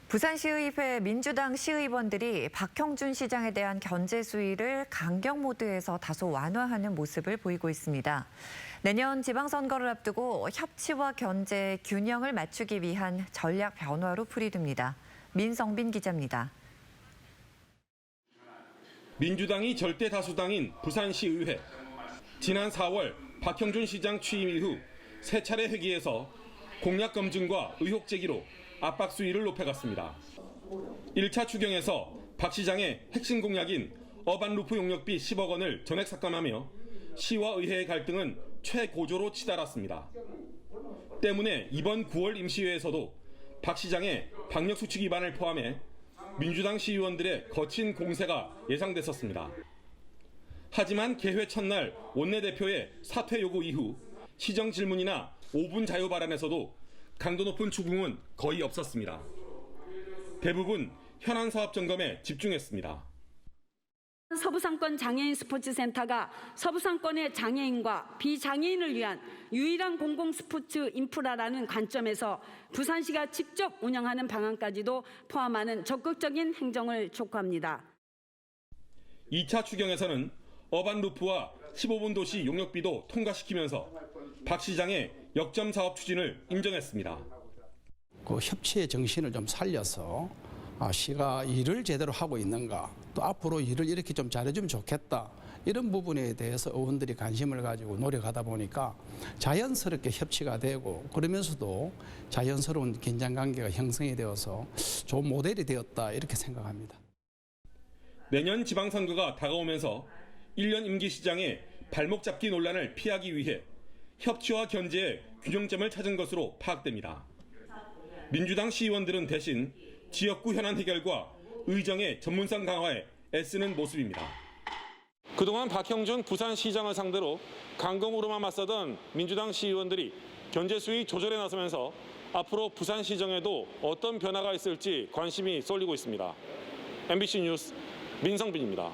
부산시의회 민주당 시의원들이 박형준 시장에 대한 견제 수위를 강경 모드에서 다소 완화하는 모습을 보이고 있습니다. 내년 지방선거를 앞두고 협치와 견제의 균형을 맞추기 위한 전략 변화로 풀이됩니다. 민성빈 기자입니다. 민주당이 절대 다수당인 부산시의회. 지난 4월 박형준 시장 취임 이후 세 차례 회기에서 공약 검증과 의혹 제기로 압박 수위를 높여갔습니다. 1차 추경에서 박 시장의 핵심 공약인 어반루프 용역비 10억 원을 전액 삭감하며 시와 의회의 갈등은 최고조로 치달았습니다. 때문에 이번 9월 임시회에서도 박 시장의 방역 수칙 위반을 포함해 민주당 시의원들의 거친 공세가 예상됐었습니다. 하지만 개회 첫날 원내대표의 사퇴 요구 이후 시정 질문이나 5분 자유 발언에서도 강도 높은 추궁은 거의 없었습니다. 대부분 현안 사업 점검에 집중했습니다. 서부상권 장애인 스포츠센터가 서부상권의 장애인과 비장애인을 위한 유일한 공공 스포츠 인프라라는 관점에서 부산시가 직접 운영하는 방안까지도 포함하는 적극적인 행정을 촉구합니다. 2차 추경에서는 어반루프와 15분 도시 용역비도 통과시키면서 박 시장의 역점 사업 추진을 인정했습니다. 그 협치의 정신을 좀 살려서 시가 일을 제대로 하고 있는가, 또 앞으로 일을 이렇게 좀 잘해주면 좋겠다, 이런 부분에 대해서 의원들이 관심을 가지고 노력하다 보니까 자연스럽게 협치가 되고, 그러면서도 자연스러운 긴장관계가 형성이 되어서 좋은 모델이 되었다, 이렇게 생각합니다. 내년 지방선거가 다가오면서 1년 임기 시장의 발목 잡기 논란을 피하기 위해 협치와 견제의 균형점을 찾은 것으로 파악됩니다. 민주당 시의원들은 대신 지역구 현안 해결과 의정의 전문성 강화에 애쓰는 모습입니다. 그동안 박형준 부산시장을 상대로 강경으로만 맞서던 민주당 시의원들이 견제 수위 조절에 나서면서 앞으로 부산시정에도 어떤 변화가 있을지 관심이 쏠리고 있습니다. MBC 뉴스 민성빈입니다.